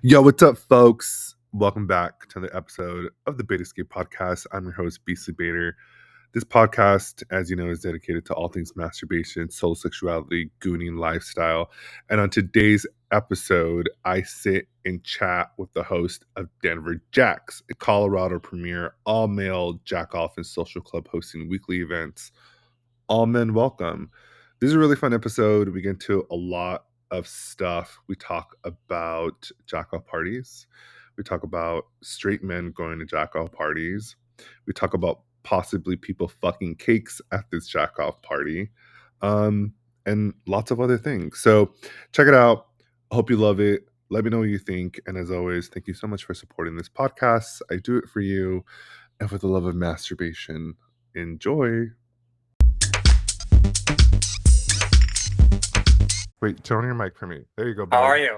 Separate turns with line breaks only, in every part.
Yo, what's up, folks? Welcome back to the episode of the Bate Escape podcast. I'm your host, Beastly Bader. This podcast, as you know, is dedicated to all things masturbation, soul sexuality, gooning lifestyle. And on today's episode, I sit and chat with the host of Denver Jacks, a Colorado premier all-male jack-off and social club hosting weekly events. All men welcome. This is a really fun episode. We get into a lot of stuff. We talk about jack-off parties. We talk about straight men going to jack-off parties. We talk about possibly people fucking cakes at this jack-off party. And lots of other things. So check it out. I hope you love it. Let me know what you think. And as always, thank you so much for supporting this podcast. I do it for you and for the love of masturbation. Enjoy. Wait, turn on your mic for me. There you go, bud.
How are you?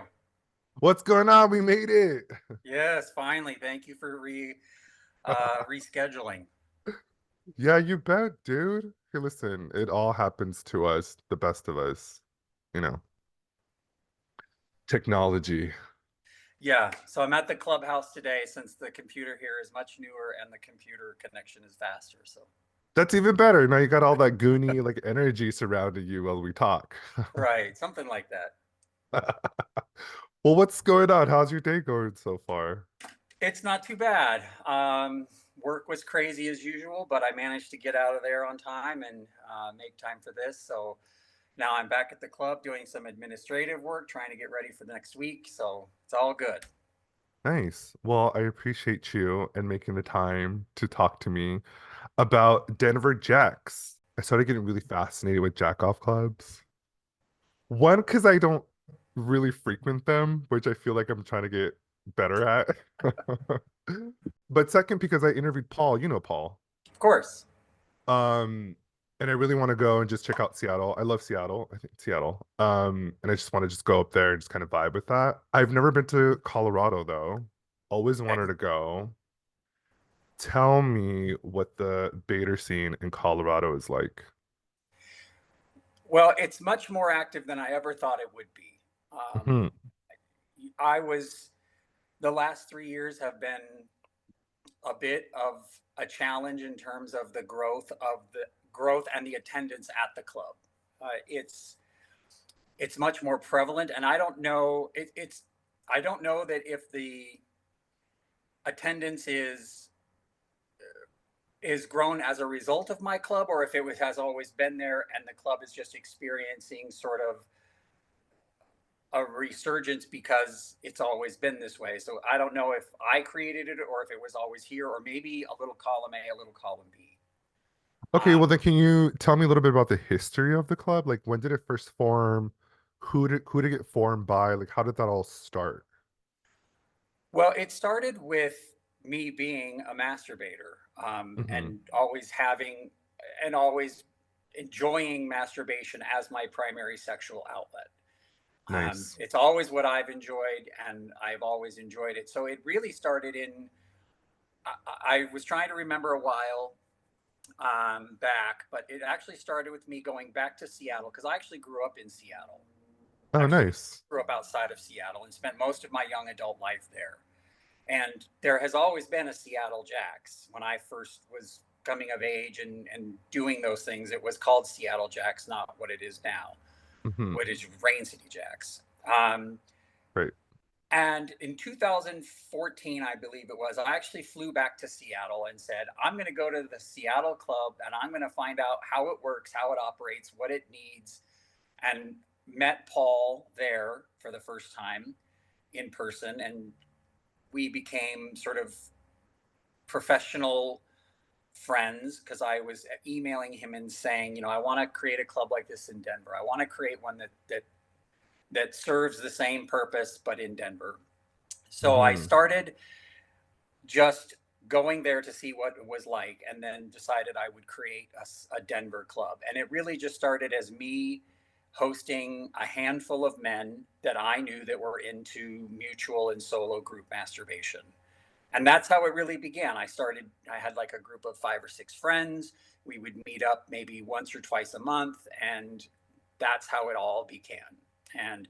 What's going on? We made it.
Yes, finally. Thank you for rescheduling.
Yeah, you bet, dude. Hey, listen, it all happens to us, the best of us. You know, technology.
Yeah, so I'm at the clubhouse today since the computer here is much newer and the computer connection is faster. So
That's even better. Now you got all that goony like energy surrounding you while we talk.
right, something like that.
Well, what's going on? How's your day going so far?
It's not too bad. Work was crazy as usual, but I managed to get out of there on time and make time for this. So now I'm back at the club doing some administrative work, trying to get ready for next week. So it's all good.
Nice. Well, I appreciate you and making the time to talk to me about Denver Jacks. I started getting really fascinated with jack off clubs. One, because I don't really frequent them, which I feel like I'm trying to get better at. But second, because I interviewed Paul, you know Paul.
Of course.
Um, and I really want to go and just check out Seattle. I love Seattle. I think Seattle. And I just want to just go up there and just kind of vibe with that. I've never been to Colorado though. Always wanted to go. Tell me what the Bader scene in Colorado is like.
Well, it's much more active than I ever thought it would be.
Mhm.
The last 3 years have been a bit of a challenge in terms of the growth and the attendance at the club. It's much more prevalent, and I don't know. I don't know that if the attendance is grown as a result of my club, or if it has always been there and the club is just experiencing sort of a resurgence because it's always been this way. So I don't know if I created it or if it was always here, or maybe a little column A, a little column B.
Okay, well then can you tell me a little bit about the history of the club? Like when did it first form? Who did it get formed by? Like how did that all start?
Well, it started with me being a masturbator,
Hmm.
and always enjoying masturbation as my primary sexual outlet.
Nice.
It's always what I've enjoyed, and I've always enjoyed it. So it really started I was trying to remember a while back, but it actually started with me going back to Seattle because I actually grew up in Seattle.
Oh,
Actually,
nice.
grew up outside of Seattle and spent most of my young adult life there. And there has always been a Seattle Jacks. When I first was coming of age and doing those things, it was called Seattle Jacks, not what it is now,
Hmm.
what is Rain City Jacks.
Right.
And in 2014, I believe it was, I actually flew back to Seattle and said, I'm going to go to the Seattle club and I'm going to find out how it works, how it operates, what it needs. And met Paul there for the first time in person. And we became sort of professional friends because I was emailing him and saying, I want to create a club like this in Denver. I want to create one that serves the same purpose, but in Denver. So I
Hmm.
started just going there to see what it was like, and then decided I would create a Denver club. And it really just started as me hosting a handful of men that I knew that were into mutual and solo group masturbation. And that's how it really began. I had like a group of 5 or 6 friends. We would meet up maybe once or twice a month, and that's how it all began. And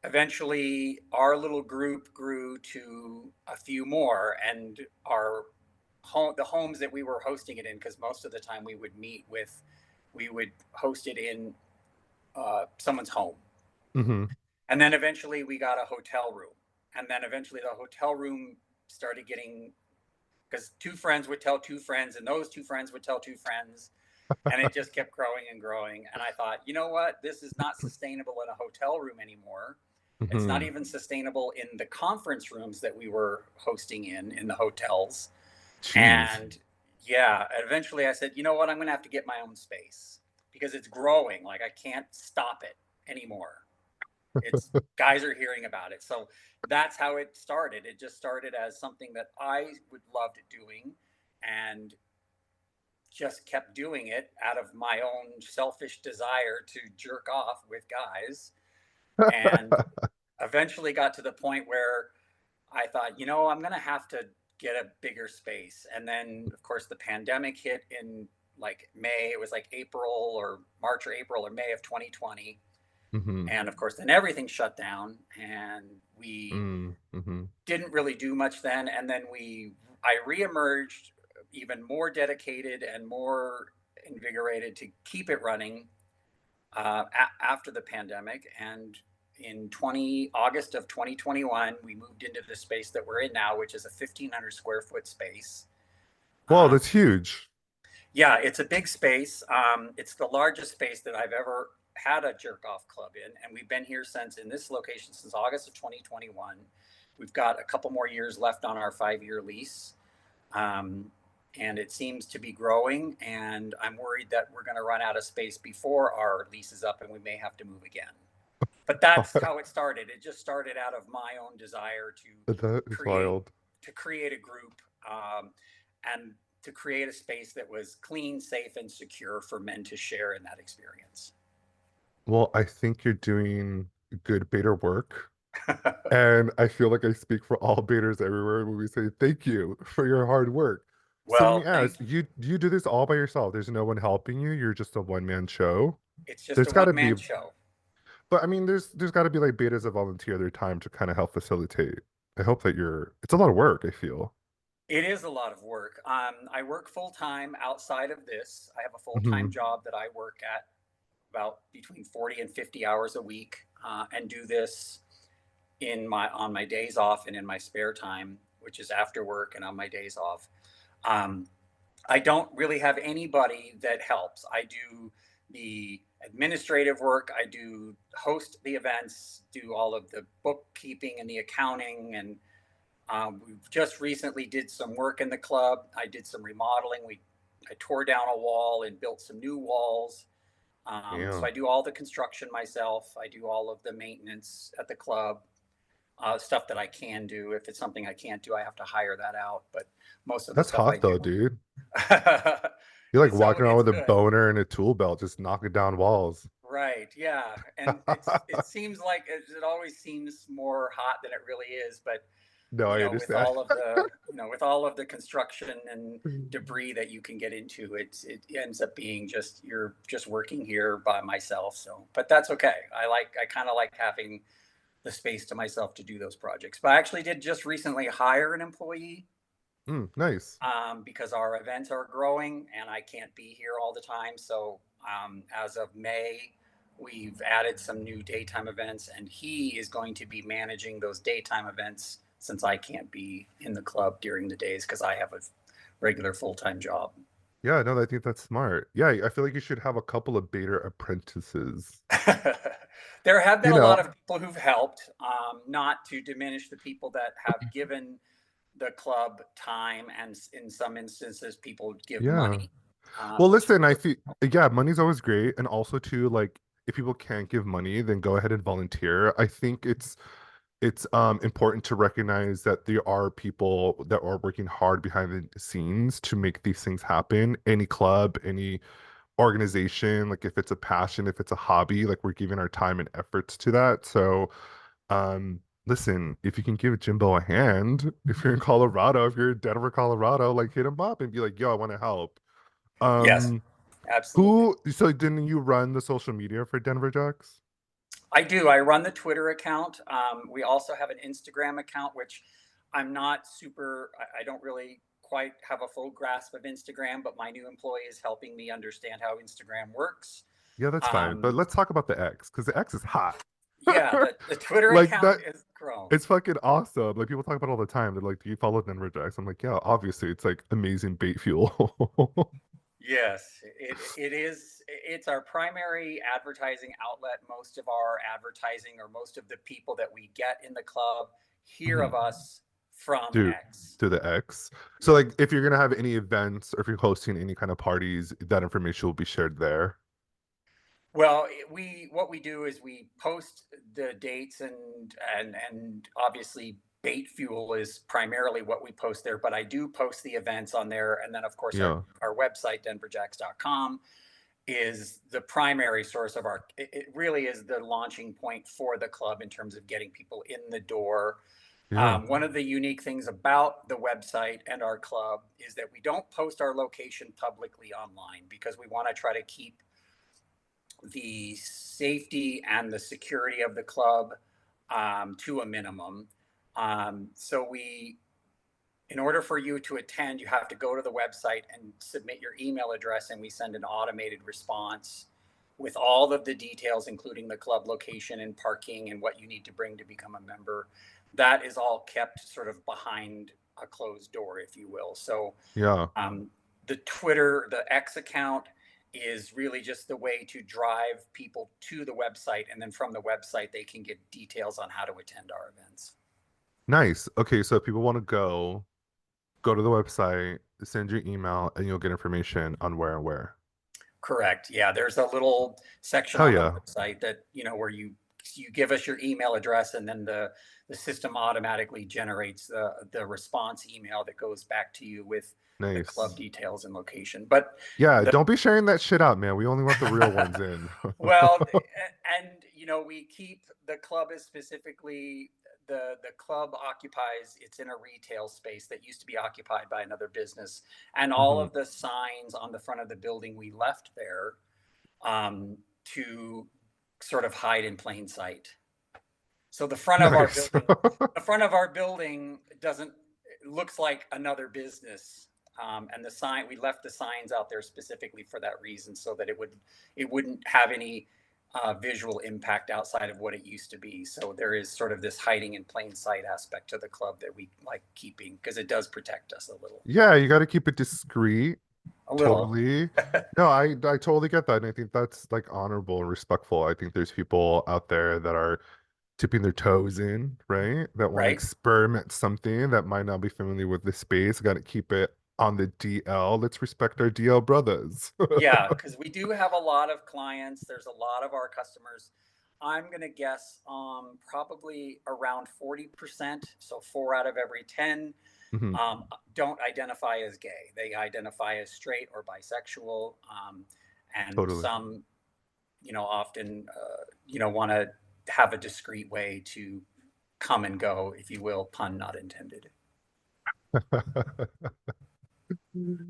eventually our little group grew to a few more, and our the homes that we were hosting it in, because most of the time we would host it in someone's home.
Mm-hmm.
And then eventually we got a hotel room. And then eventually the hotel room started getting, because two friends would tell two friends, and those two friends would tell two friends. And it just kept growing and growing. And I thought, you know what? This is not sustainable in a hotel room anymore. It's not
Mm-hmm.
even sustainable in the conference rooms that we were hosting in the hotels.
Jeez.
And yeah, eventually I said, you know what? I'm going to have to get my own space because it's growing. Like I can't stop it anymore. It's guys are hearing about it. So that's how it started. It just started as something that I would loved doing and just kept doing it out of my own selfish desire to jerk off with guys. And eventually got to the point where I thought, you know, I'm going to have to get a bigger space. And then, of course, the pandemic hit in like May. It was like April or March or April or May of 2020.
Mm-hmm.
And of course, then everything shut down and we
Mm-hmm.
didn't really do much then. And then I reemerged even more dedicated and more invigorated to keep it running after the pandemic. And in August of 2021, we moved into the space that we're in now, which is a 1,500 square foot space.
Well,
Um,
that's huge.
yeah, it's a big space. It's the largest space that I've ever had a jerk off club in, and we've been here in this location since August of 2021. We've got a couple more years left on our 5-year lease. Um, and it seems to be growing, and I'm worried that we're going to run out of space before our lease is up and we may have to move again. But that's how it started. It just started out of my own desire
That is
create
wild.
to create a group, and to create a space that was clean, safe, and secure for men to share in that experience.
Well, I think you're doing good beta work. And I feel like I speak for all betas everywhere when we say thank you for your hard work. So let me
Well,
ask, you do this all by yourself. There's no one helping you. You're just a one-man show.
it's just a
There's got to be,
one-man show.
but I mean, there's got to be like betas that volunteer their time to kind of help facilitate. I hope that you're. It's a lot of work, I feel.
It is a lot of work. I work full time outside of this. I have a full time
Hmm.
job that I work at about between 40 and 50 hours a week, and do this in my on my days off and in my spare time, which is after work and on my days off. Um, I don't really have anybody that helps. I do the administrative work. I do host the events, do all of the bookkeeping and the accounting, and we just recently did some work in the club. I did some remodeling. I tore down a wall and built some new walls. So
Yeah,
I do all the construction myself. I do all of the maintenance at the club, stuff that I can do. If it's something I can't do, I have to hire that out. But most of the
that's
stuff I
hot though,
do,
dude. You're like
so
walking around
it's
with a
good.
boner and a tool belt, just knocking down walls.
Right. Yeah. And it seems like it always seems more hot than it really is, but
No, I understand.
with all of the construction and debris that you can get into, it ends up being just you're just working here by myself. So, but that's okay. I kind of like having the space to myself to do those projects. But I actually did just recently hire an employee,
Nice.
because our events are growing and I can't be here all the time. So as of May, we've added some new daytime events, and he is going to be managing those daytime events since I can't be in the club during the days because I have a regular full time job.
Yeah, no, I think that's smart. Yeah, I feel like you should have a couple of beta apprentices.
There have been
You
a lot
know,
of people who've helped, not to diminish the people that have given the club time, and in some instances, people give
yeah.
money,
Well,
which
listen, I
really
feel yeah, money's always great, and also too, like if people can't give money, then go ahead and volunteer. I think it's important to recognize that there are people that are working hard behind the scenes to make these things happen. Any club, any organization, like if it's a passion, if it's a hobby, like we're giving our time and efforts to that. So, listen, if you can give Jimbo a hand, if you're in Colorado, if you're in Denver, Colorado, like hit him up and be like, yo, I want to help.
yes,
Um,
absolutely.
so didn't you run the social media for Denver Jacks?
I do. I run the Twitter account. We also have an Instagram account, which I'm not super, I don't really quite have a full grasp of Instagram, but my new employee is helping me understand how Instagram works.
Yeah, that's fine. But
Um,
let's talk about the X because the X is hot.
yeah, the Twitter
Like
account
that,
is grown.
it's fucking awesome. Like people talk about it all the time. They're like, "Do you follow Denver Jacks?" I'm like, "Yeah, obviously. It's like amazing bait fuel."
Yes, it is. It's our primary advertising outlet. Most of our advertising, or most of the people that we get in the club, hear
Mhm.
of us from
Do
X.
do the X. So
Yeah.
like if you're gonna have any events or if you're hosting any kind of parties, that information will be shared there.
Well, we what we do is we post the dates, and obviously bait fuel is primarily what we post there, but I do post the events on there, and then of course
Yeah.
our website denverjacks.com is the primary source of our, it really is the launching point for the club in terms of getting people in the door.
Yeah.
One of the unique things about the website and our club is that we don't post our location publicly online because we want to try to keep the safety and the security of the club to a minimum. So in order for you to attend, you have to go to the website and submit your email address, and we send an automated response with all of the details, including the club location and parking and what you need to bring to become a member. That is all kept sort of behind a closed door, if you will. So
Yeah.
the Twitter, the X account is really just the way to drive people to the website. And then from the website, they can get details on how to attend our events.
Nice. Okay, so if people want to go to the website, send your email, and you'll get information on where and where.
Correct. Yeah, there's a little section
Hell
on the
yeah.
website that, where you give us your email address, and then the system automatically generates the response email that goes back to you with the club
Nice.
details and location. But
Yeah,
the
don't be sharing that shit out, man. We only want the real ones in.
well, and we keep the club is specifically the club occupies, it's in a retail space that used to be occupied by another business, and all
Mhm.
of the signs on the front of the building we left there to sort of hide in plain sight. So
Nice.
the front of our building doesn't looks like another business. And the sign, we left the signs out there specifically for that reason, so that it wouldn't have any visual impact outside of what it used to be. So there is sort of this hiding in plain sight aspect to the club that we like keeping, because it does protect us a little.
Yeah, you got to keep it discreet.
A little.
Totally. No, I totally get that. And I think that's like honorable and respectful. I think there's people out there that are tipping their toes in, right? That want to
Right.
experiment something that might not be familiar with the space. Got to keep it on the DL. Let's respect our DL brothers.
Yeah, because we do have a lot of clients. There's a lot of our customers. I'm going to guess probably around 40%. So 4 out of every 10
Mhm.
don't identify as gay. They identify as straight or bisexual. And
Totally.
some, often, want to have a discreet way to come and go, if you will, pun not intended.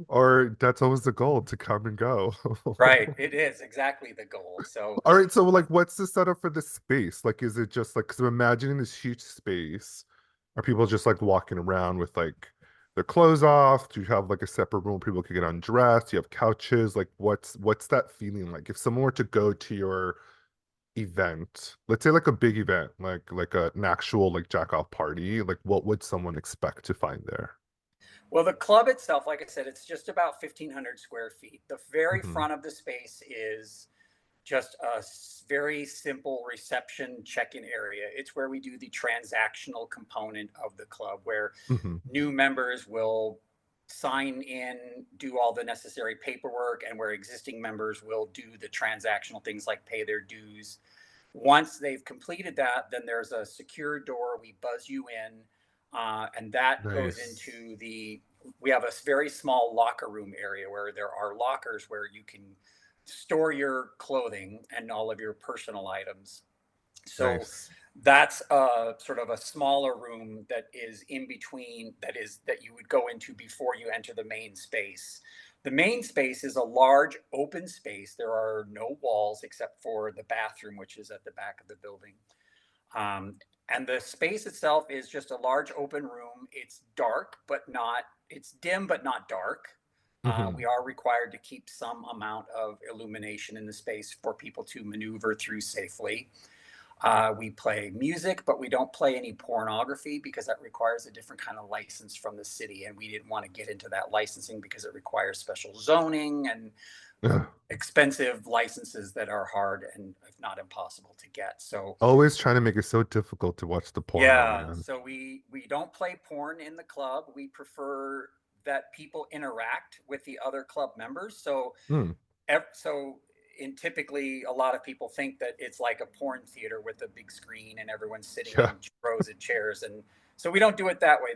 Or that's always the goal to come and go.
Right. It is exactly the goal. So,
All right, so like what's the setup for the space? Like is it just like because I'm imagining this huge space. Are people just like walking around with like their clothes off? Do you have like a separate room where people can get undressed? Do you have couches? Like what's that feeling like? If someone were to go to your event, let's say like a big event, like an actual like jack off party, like what would someone expect to find there?
well, the club itself, like I said, it's just about 1,500 square feet. The very
Hmm.
front of the space is just a very simple reception check-in area. It's where we do the transactional component of the club, where
Hmm.
new members will sign in, do all the necessary paperwork, and where existing members will do the transactional things like pay their dues. Once they've completed that, then there's a secure door. We buzz you in, and that goes
Nice.
into we have a very small locker room area where there are lockers where you can store your clothing and all of your personal items. So
Nice.
that's a sort of a smaller room that is in between, that you would go into before you enter the main space. The main space is a large open space. There are no walls except for the bathroom, which is at the back of the building. Um, and the space itself is just a large open room. It's dark, but not, it's dim, but not dark. We
Hmm.
are required to keep some amount of illumination in the space for people to maneuver through safely. We play music, but we don't play any pornography because that requires a different kind of license from the city. And we didn't want to get into that licensing because it requires special zoning and expensive licenses that are hard and if not impossible to get. So
Always trying to make it so difficult to watch the porno,
yeah,
man.
so we don't play porn in the club. We prefer that people interact with the other club members. So
Hmm.
so in typically a lot of people think that it's like a porn theater with a big screen and everyone's sitting
Yeah.
in rows of chairs, and so we don't do it that way.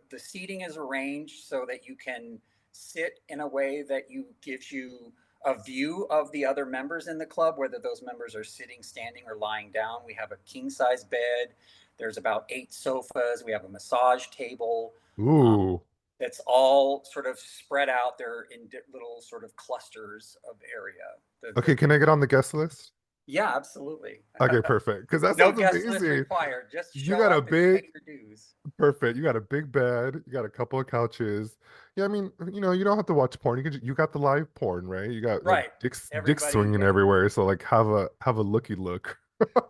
The seating is arranged so that you can sit in a way that you gives you a view of the other members in the club, whether those members are sitting, standing, or lying down. We have a king size bed. There's about 8 sofas. We have a massage table. um,
Ooh.
that's all sort of spread out there in little sort of clusters of area.
Okay, can I get on the guest list?
Yeah, absolutely.
Okay, perfect. Because that
No
sounds
guest list
amazing.
required. Just
You
show
got a
up and pay
big,
your dues.
perfect. You got a big bed. You got a couple of couches. Yeah, I mean, you don't have to watch porn. You got the live porn, right? You got like
Right.
dicks
Everybody,
swinging
yeah.
everywhere. So like have a looky look.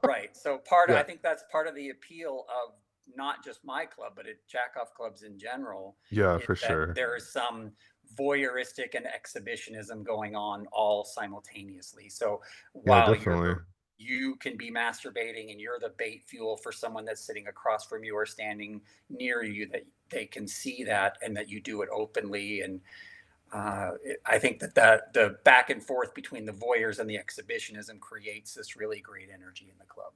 Right. So I
Yeah.
think that's part of the appeal of not just my club, but at jack off clubs in general,
Yeah,
is
for
that
sure.
there is some voyeuristic and exhibitionism going on all simultaneously. So
Yeah,
while
definitely.
you can be masturbating and you're the bait fuel for someone that's sitting across from you or standing near you, that they can see that and that you do it openly. And I think that the back and forth between the voyeurs and the exhibitionism creates this really great energy in the club.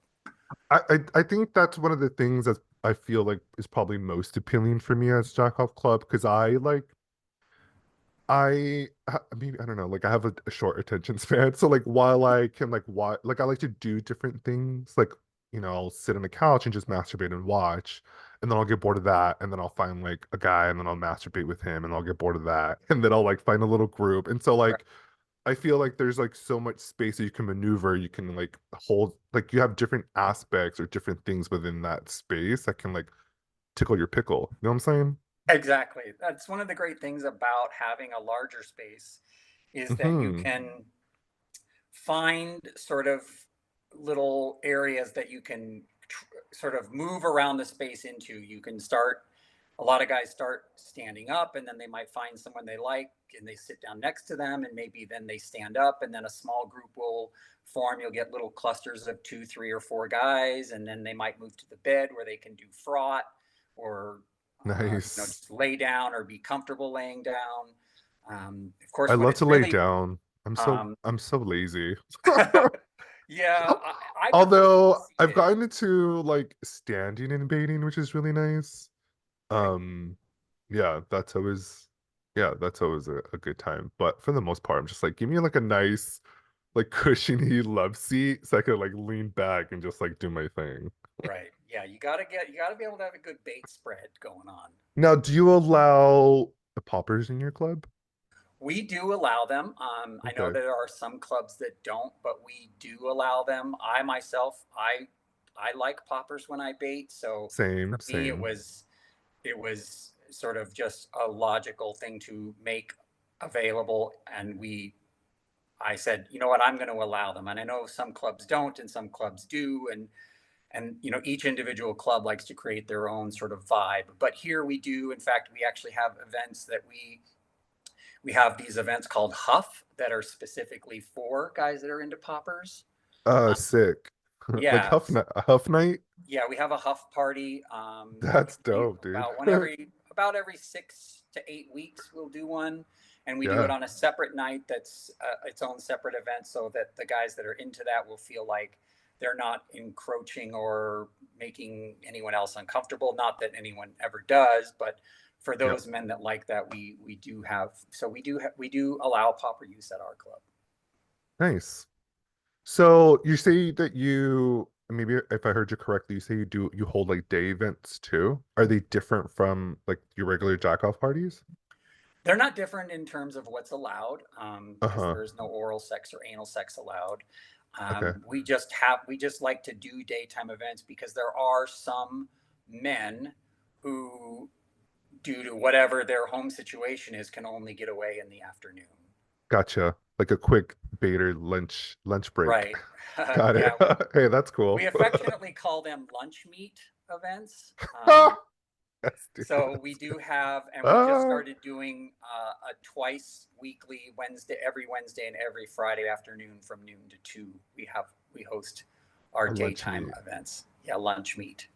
I think that's one of the things that I feel like is probably most appealing for me as Jack Off Club because maybe I don't know, like I have a short attention span. So like while I can like I like to do different things, like I'll sit on the couch and just masturbate and watch, and then I'll get bored of that, and then I'll find like a guy and then I'll masturbate with him and I'll get bored of that, and then I'll like find a little group. And so
Right.
like I feel like there's like so much space that you can maneuver, you can like hold like you have different aspects or different things within that space that can like tickle your pickle. You know what I'm saying?
Exactly. That's one of the great things about having a larger space is that you
Hmm.
can find sort of little areas that you can sort of move around the space into. You can start, a lot of guys start standing up and then they might find someone they like and they sit down next to them and maybe then they stand up and then a small group will form. You'll get little clusters of 2, 3, or 4 guys and then they might move to the bed where they can do fraught or
Nice.
just lay down or be comfortable laying down. Of course,
I
when
love
it's
to lay
really
down.
um,
I'm so lazy.
yeah, I prefer to be
Although I've
seated.
gotten into like standing and baiting, which is really nice.
Right.
Um, yeah, that's always a good time. But for the most part, I'm just like, give me like a nice, like cushiony love seat so I could like lean back and just like do my thing.
Right. Yeah, you gotta be able to have a good bait spread going on.
Now, do you allow the poppers in your club?
We do allow them. I know
Okay.
there are some clubs that don't, but we do allow them. I myself, I like poppers when I bait, so
Same,
for me
same.
it was sort of just a logical thing to make available, and I said, you know what, I'm going to allow them. And I know some clubs don't and some clubs do, and each individual club likes to create their own sort of vibe, but here we do. In fact, we actually have events that we have these events called Huff that are specifically for guys that are into poppers. uh,
Sick. Like
yeah,
Huff Night?
yeah, we have a Huff party.
That's
Usually
dope, dude.
about every 6 to 8 weeks we'll do one, and we do it
Yeah.
on a separate night that's its own separate event, so that the guys that are into that will feel like they're not encroaching or making anyone else uncomfortable. Not that anyone ever does, but for
Yep.
those men that like that, we do have, so we do allow popper use at our club.
Nice. So you say that maybe if I heard you correctly, you hold like day events too. Are they different from like your regular jack off parties?
They're not different in terms of what's allowed, because
Uh-huh.
there is no oral sex or anal sex allowed.
Okay.
We just like to do daytime events because there are some men who, due to whatever their home situation is, can only get away in the afternoon.
Gotcha. Like a quick Bader lunch break.
Right.
Got it.
Yeah,
Hey, that's
we
cool.
affectionately call them lunch meet events.
Yes,
So
dude.
we do have, and we just
Ah,
started doing a twice weekly Wednesday, every Wednesday and every Friday afternoon from noon to 2. We host our
a lunch
daytime
meet.
events. Yeah, lunch meet.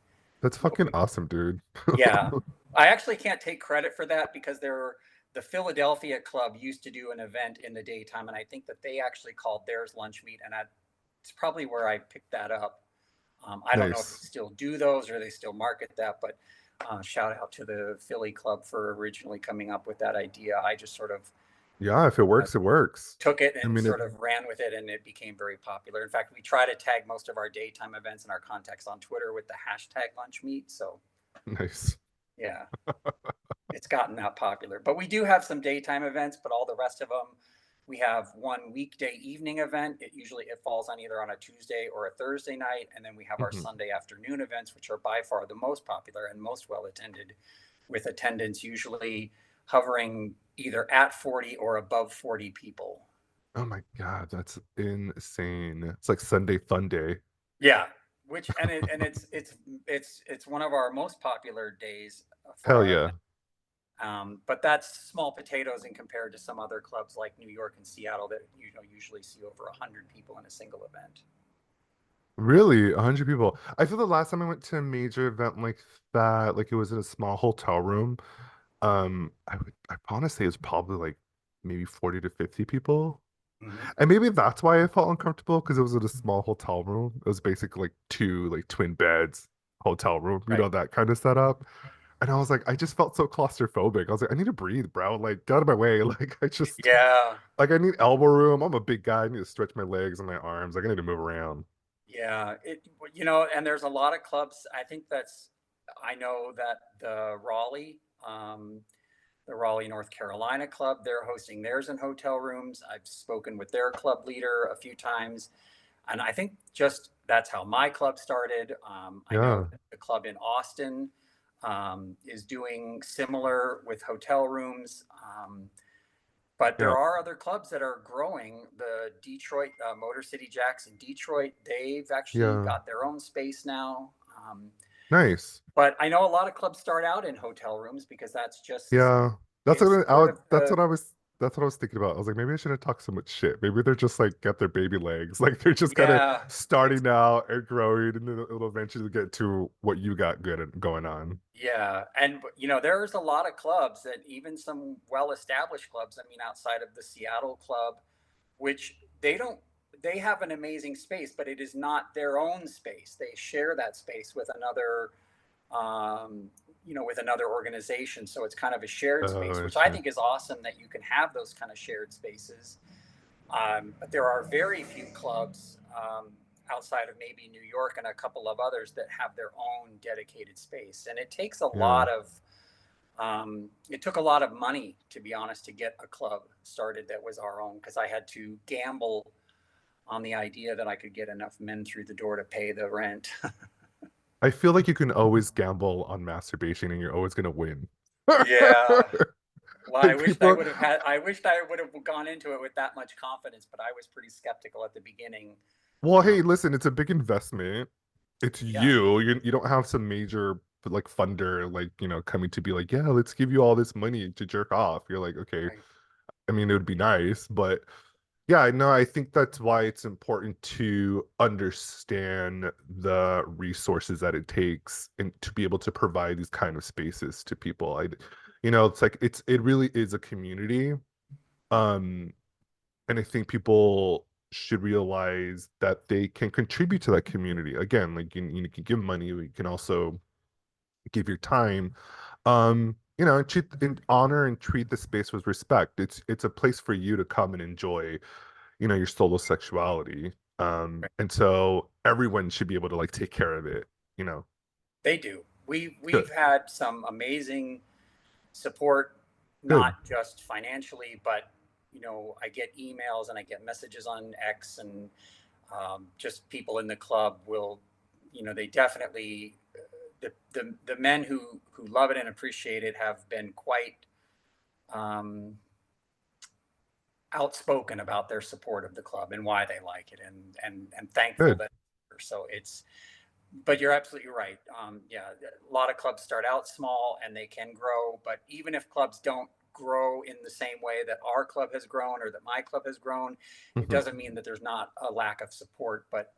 That's fucking awesome, dude.
Yeah, I actually can't take credit for that because the Philadelphia club used to do an event in the daytime, and I think that they actually called theirs lunch meet, and it's probably where I picked that up. I don't know if they
Nice.
still do those or they still market that, but shout out to the Philly club for originally coming up with that idea. I just sort of
Yeah, if it
uh,
works, it works.
took it
I
and
mean it
sort of ran with it, and it became very popular. In fact, we try to tag most of our daytime events and our contacts on Twitter with the hashtag lunch meet. So,
nice.
yeah, it's gotten that popular. But we do have some daytime events, but all the rest of them, we have one weekday evening event. It falls on either on a Tuesday or a Thursday night, and then we have our
Mhm.
Sunday afternoon events, which are by far the most popular and most well attended, with attendance usually hovering either at 40 or above 40 people.
Oh my God, that's insane. It's like Sunday fun day.
Yeah, which it's one of our most popular days for
Hell
our
yeah.
event. But that's small potatoes in compared to some other clubs like New York and Seattle that usually see over 100 people in a single event.
Really? 100 people. I feel the last time I went to a major event like that, like it was in a small hotel room. I want to say it was probably like maybe 40 to 50 people.
Hmm.
And maybe that's why I felt uncomfortable because it was in a small hotel room. It was basically like two like twin beds, hotel room,
Right.
that kind of setup. And I was like, I just felt so claustrophobic. I was like, I need to breathe, bro. Like, get out of my way. Like,
Yeah.
like, I need elbow room. I'm a big guy. I need to stretch my legs and my arms. Like, I need to move around.
Yeah. And there's a lot of clubs. I know that the Raleigh, North Carolina club, they're hosting theirs in hotel rooms. I've spoken with their club leader a few times. And I think just that's how my club started. I know
Yeah.
that the club in Austin is doing similar with hotel rooms. But
Yeah.
there are other clubs that are growing. The Detroit Motor City Jacks in Detroit, they've actually
Yeah.
got their own space now.
Nice.
But I know a lot of clubs start out in hotel rooms because
Yeah.
it's sort of
That's
the
what I was thinking about. I was like, maybe I shouldn't talk so much shit. Maybe they're just like get their baby legs. Like they're just kind of
yeah. It's
starting out and growing and then it'll eventually get to what you got good at going on.
Yeah, and there's a lot of clubs that even some well-established clubs, I mean, outside of the Seattle club, which they have an amazing space, but it is not their own space. They share that space with um, with another organization. So it's kind of a shared space,
Oh, I
which I
see.
think is awesome that you can have those kind of shared spaces. But there are very few clubs outside of maybe New York and a couple of others that have their own dedicated space. And
Yeah.
it took a lot of money, to be honest, to get a club started that was our own, because I had to gamble on the idea that I could get enough men through the door to pay the rent.
I feel like you can always gamble on masturbation and you're always gonna win.
Yeah. Well,
Like people,
I wished I would have gone into it with that much confidence, but I was pretty skeptical at the beginning.
well,
Um,
hey, listen, it's a big investment. It's
yeah.
you. You don't have some major like funder like, coming to be like, yeah, let's give you all this money to jerk off. You're like, okay,
Right.
I mean, it would be nice, but yeah, no, I think that's why it's important to understand the resources that it takes and to be able to provide these kind of spaces to people. It's like it really is a community. Um, and I think people should realize that they can contribute to that community. Again, like you can give money, you can also give your time. And and honor and treat the space with respect. It's a place for you to come and enjoy your solo sexuality. And so everyone should be able to like take care of it, you know.
They do. We've
Good.
had some amazing support. not
Good.
just financially, but I get emails and I get messages on X, and just people in the club will, they definitely, the men who love it and appreciate it have been quite um, outspoken about their support of the club and why they like it, and thankful
Good.
that. So it's, but you're absolutely right. Yeah, a lot of clubs start out small and they can grow, but even if clubs don't grow in the same way that our club has grown or that my club has grown, it
Mhm.
doesn't mean that there's not a lack of support, but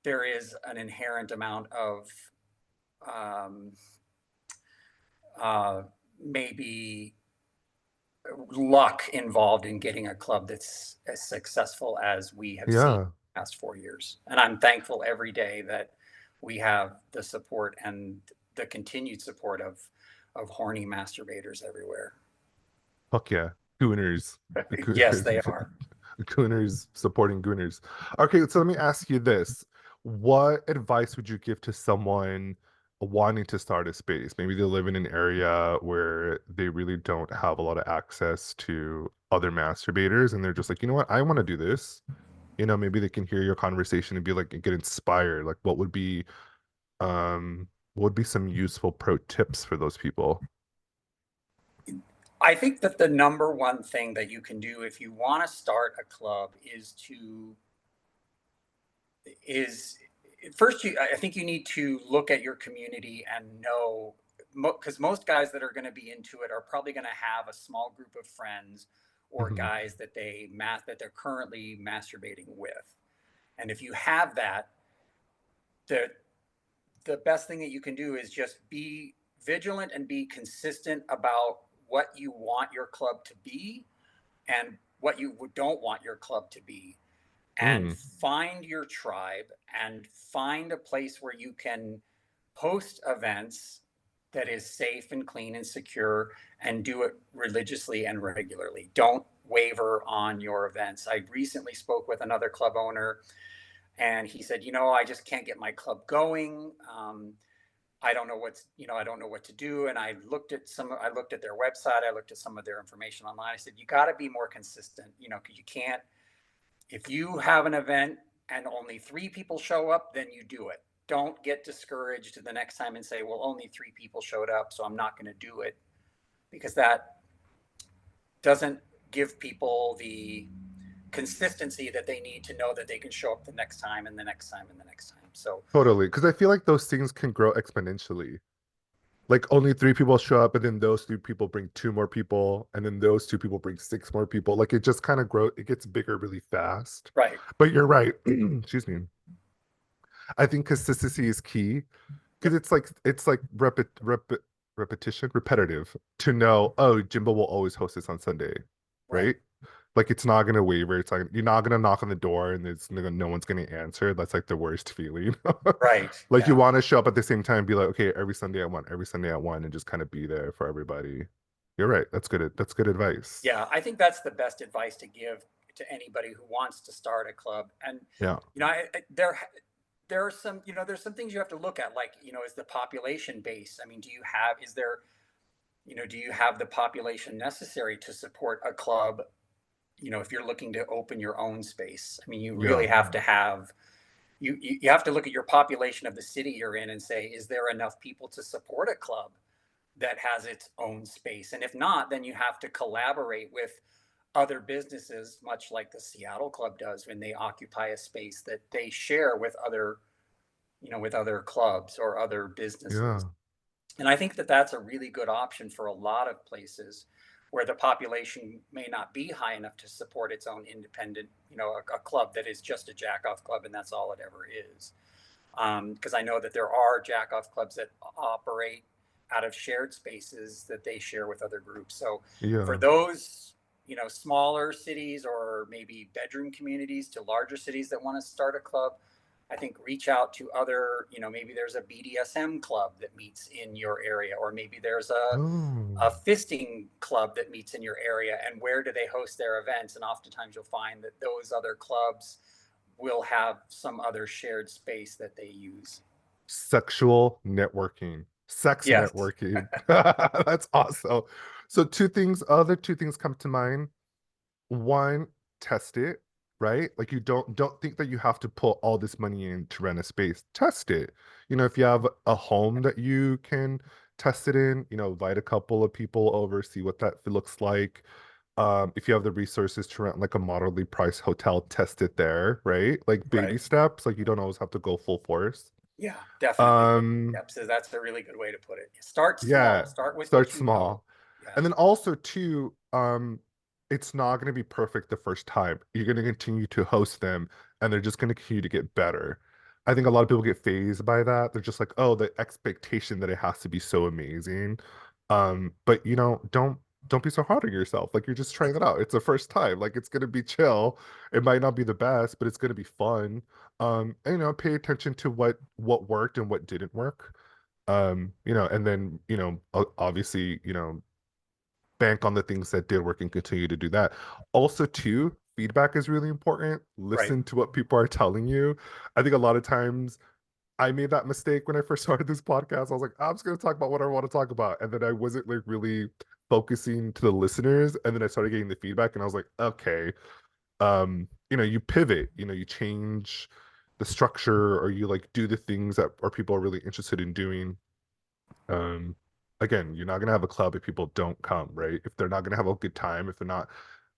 there is an inherent amount of um, uh, maybe luck involved in getting a club that's as successful as we have seen
Yeah.
the past 4 years. And I'm thankful every day that we have the support and the continued support of horny masturbators everywhere.
Fuck yeah. Gooners.
Yes, they
Gooners.
are.
Gooners supporting Gooners. Okay, so let me ask you this. What advice would you give to someone wanting to start a space? Maybe they live in an area where they really don't have a lot of access to other masturbators, and they're just like, you know what, I want to do this. Maybe they can hear your conversation and be like, get inspired. Like, what would be some useful pro tips for those people?
I think that the number one thing that you can do if you want to start a club is first, I think you need to look at your community and know, because most guys that are going to be into it are probably going to have a small group of friends or
Hmm.
guys that they're currently masturbating with. And if you have that, the the best thing that you can do is just be vigilant and be consistent about what you want your club to be and what you don't want your club to be, and
Mm,
find your tribe and find a place where you can host events that is safe and clean and secure, and do it religiously and regularly. Don't waver on your events. I recently spoke with another club owner, and he said, I just can't get my club going. I don't know what to do. And I looked at their website. I looked at some of their information online. I said, you got to be more consistent, because you can't, if you have an event and only 3 people show up, then you do it. Don't get discouraged the next time and say, well, only 3 people showed up, so I'm not going to do it, because that doesn't give people the consistency that they need to know that they can show up the next time and the next time and the next time. So,
totally. Because I feel like those things can grow exponentially. Like only three people show up, and then those three people bring two more people, and then those two people bring six more people. Like it just kind of grow, it gets bigger really fast.
right,
But you're right. Excuse me. I think consistency is key because
yep,
it's like repetition, repetitive to know, oh, Jimbo will always host this on Sunday,
right,
right? Like it's not gonna waver. It's like you're not gonna knock on the door and no one's gonna answer. That's like the worst feeling.
right,
Like you
yeah.
want to show up at the same time, be like, okay, every Sunday at one, every Sunday at one, and just kind of be there for everybody. You're right. That's good. That's good advice.
Yeah, I think that's the best advice to give to anybody who wants to start a club. And
Yeah.
there are some, there's some things you have to look at, like, is the population base. I mean, do you have the population necessary to support a club? If you're looking to open your own space, I mean, you really
Yeah.
have to have, you have to look at your population of the city you're in and say, is there enough people to support a club that has its own space? And if not, then you have to collaborate with other businesses, much like the Seattle Club does when they occupy a space that they share with other clubs or other businesses.
Yeah.
And I think that that's a really good option for a lot of places where the population may not be high enough to support its own independent, a club that is just a jack off club and that's all it ever is. Because I know that there are jack off clubs that operate out of shared spaces that they share with other groups. So for
Yeah.
those, smaller cities or maybe bedroom communities to larger cities that want to start a club, I think reach out to other, maybe there's a BDSM club that meets in your area, or maybe there's
Oh.
a fisting club that meets in your area, and where do they host their events? And oftentimes you'll find that those other clubs will have some other shared space that they use.
Sexual networking, sex
Yes.
networking. That's awesome. So other two things come to mind. One, test it, right? Like you don't think that you have to put all this money in to rent a space. Test it. If you have a home that you can test it in, invite a couple of people over, see what that looks like. If you have the resources to rent like a moderately priced hotel, test it there, right? Like baby
Right.
steps, like you don't always have to go full force.
Yeah, definitely. Baby
Um,
steps is that's a really good way to put it. Start
yeah,
small. Start with
start
what you know.
small.
Yeah.
And then also too, it's not going to be perfect the first time. You're going to continue to host them and they're just going to continue to get better. I think a lot of people get phased by that. They're just like, oh, the expectation that it has to be so amazing. But don't be so hard on yourself. Like you're just trying it out. It's the first time. Like it's gonna be chill. It might not be the best, but it's gonna be fun. And pay attention to what worked and what didn't work. And then, obviously, bank on the things that did work and continue to do that. Also, too, feedback is really important.
Right.
Listen to what people are telling you. I think a lot of times I made that mistake when I first started this podcast. I was like, I'm just going to talk about what I want to talk about. And then I wasn't like really focusing to the listeners. And then I started getting the feedback and I was like, okay, you pivot, you change the structure or you like do the things that are people are really interested in doing. um, Again, you're not gonna have a club if people don't come, right? If they're not gonna have a good time, if they're not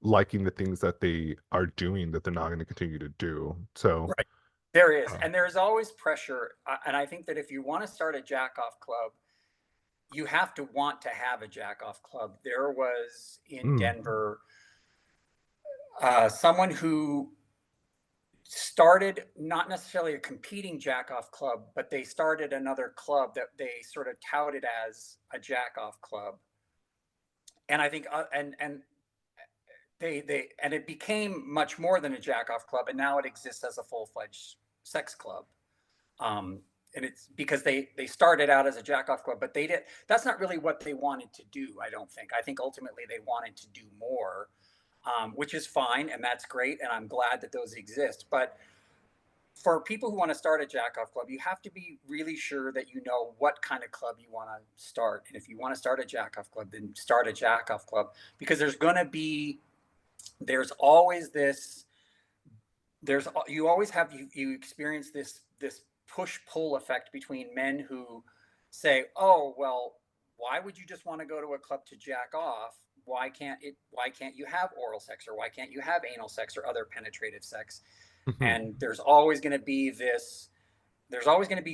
liking the things that they are doing, that they're not gonna continue to do. So,
Right. There is,
uh,
and there's always pressure. And I think that if you want to start a jack off club, you have to want to have a jack off club. There was in
mm,
Denver someone who started not necessarily a competing jack off club, but they started another club that they sort of touted as a jack off club. And I think, and it became much more than a jack off club, and now it exists as a full fledged sex club. Um, and it's because they started out as a jack off club, but they did that's not really what they wanted to do. I don't think. I think ultimately they wanted to do more, which is fine and that's great, and I'm glad that those exist. But for people who want to start a jack off club, you have to be really sure that you know what kind of club you want to start. And if you want to start a jack off club, then start a jack off club, because there's always this you always have you experience this push pull effect between men who say, oh well, why would you just want to go to a club to jack off? Why can't you have oral sex, or why can't you have anal sex or other penetrative sex?
mhm.
And there's always going to be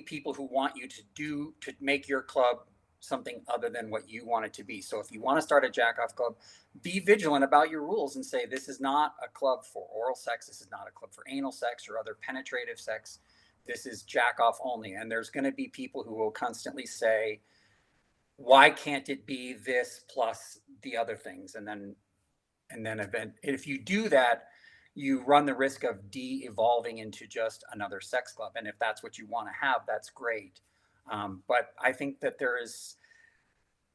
people who want you to make your club something other than what you want it to be. So if you want to start a jack off club, be vigilant about your rules and say, this is not a club for oral sex, this is not a club for anal sex or other penetrative sex, this is jack off only. And there's going to be people who will constantly say, why can't it be this plus the other things? If you do that, you run the risk of de-evolving into just another sex club. And if that's what you want to have, that's great. But I think that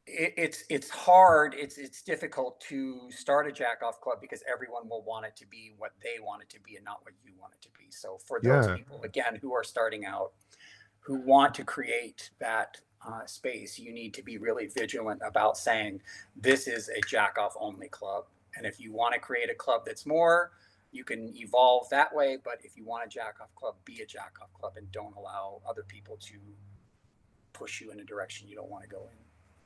it's hard, it's difficult to start a jack off club because everyone will want it to be what they want it to be and not what you want it to be. So for those
Yeah,
people, again, who are starting out, who want to create that space, you need to be really vigilant about saying, this is a jack off only club. And if you want to create a club that's more, you can evolve that way. But if you want a jack off club, be a jack off club and don't allow other people to push you in a direction you don't want to go in.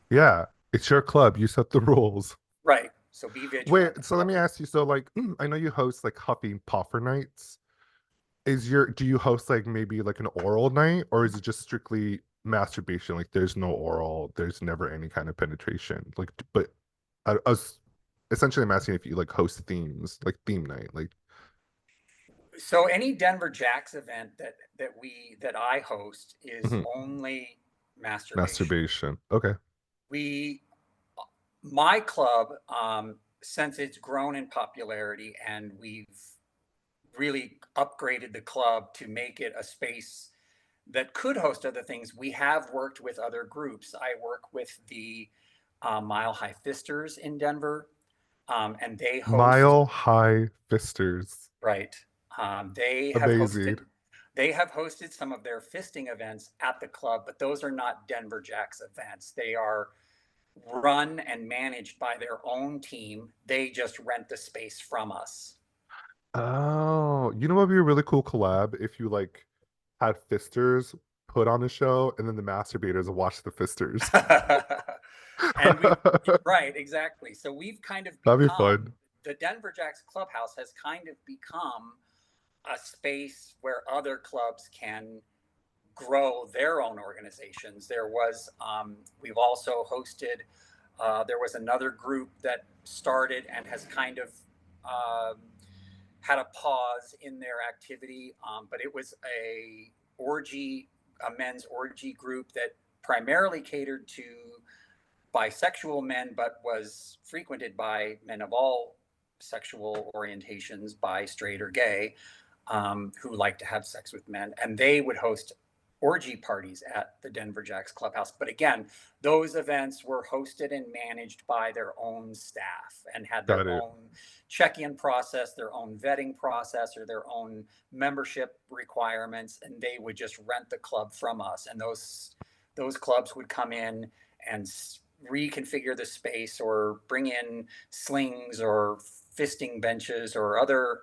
yeah. It's your club. You set the rules.
Right. So be vigilant
Wait, so let me
about it.
ask you. So, like, I know you host like Huffing Puffer nights. Do you host like maybe like an oral night, or is it just strictly masturbation? Like, there's no oral, there's never any kind of penetration. Like, but I was essentially I'm asking if you like host themes, like theme night, like
So any Denver Jacks event that I host is
mhm,
only masturbation.
masturbation. Okay.
We My club, since it's grown in popularity and we've really upgraded the club to make it a space that could host other things, we have worked with other groups. I work with the Mile High Fisters in Denver, and they host.
Mile High Fisters.
Right.
Amazing.
They have hosted some of their fisting events at the club, but those are not Denver Jacks events. They are run and managed by their own team. They just rent the space from us.
Oh, you know what would be a really cool collab if you like had fisters put on a show and then the masturbators watch the fisters.
And we, right, exactly. So we've kind of
That'd be
become,
fun.
the Denver Jacks clubhouse has kind of become a space where other clubs can grow their own organizations. We've also hosted, there was another group that started and has kind of um, had a pause in their activity, but it was a men's orgy group that primarily catered to bisexual men, but was frequented by men of all sexual orientations, bi, straight, or gay, who like to have sex with men. And they would host orgy parties at the Denver Jacks clubhouse. But again, those events were hosted and managed by their own staff and had their
Got it.
own check-in process, their own vetting process, or their own membership requirements, and they would just rent the club from us. And those clubs would come in and reconfigure the space or bring in slings or fisting benches or other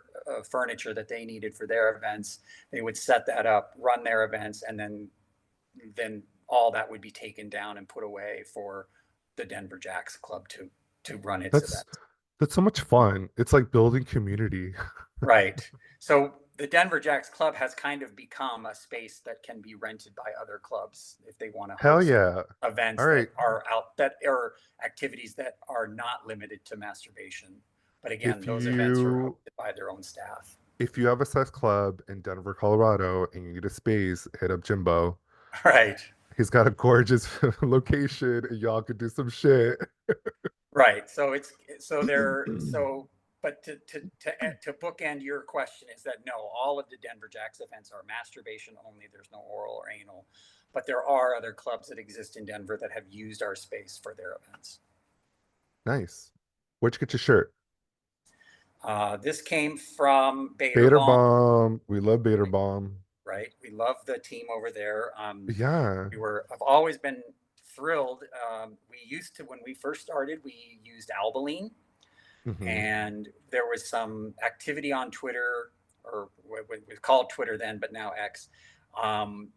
furniture that they needed for their events. They would set that up, run their events, and then all that would be taken down and put away for the Denver Jacks Club to run its
That's
events.
that's so much fun. It's like building community.
Right. So the Denver Jacks Club has kind of become a space that can be rented by other clubs if they want to
Hell
host
yeah. All
events
right.
that are activities that are not limited to masturbation. But again,
If
those events are
you
hosted by their own staff.
if you have a sex club in Denver, Colorado, and you need a space, hit up Jimbo.
Right.
He's got a gorgeous location, and y'all could do some shit.
Right. So it's so there so but to bookend your question is that no, all of the Denver Jacks events are masturbation only. There's no oral or anal, but there are other clubs that exist in Denver that have used our space for their events.
Nice. Where'd you get your shirt?
This came from Bader
Bader
Bomb.
Bomb. We love Bader Bomb.
Right. We love the team over there.
Yeah.
I've always been thrilled. We used to, when we first started, we used Albaline,
Hmm.
and there was some activity on Twitter, or what was called Twitter then, but now X, um,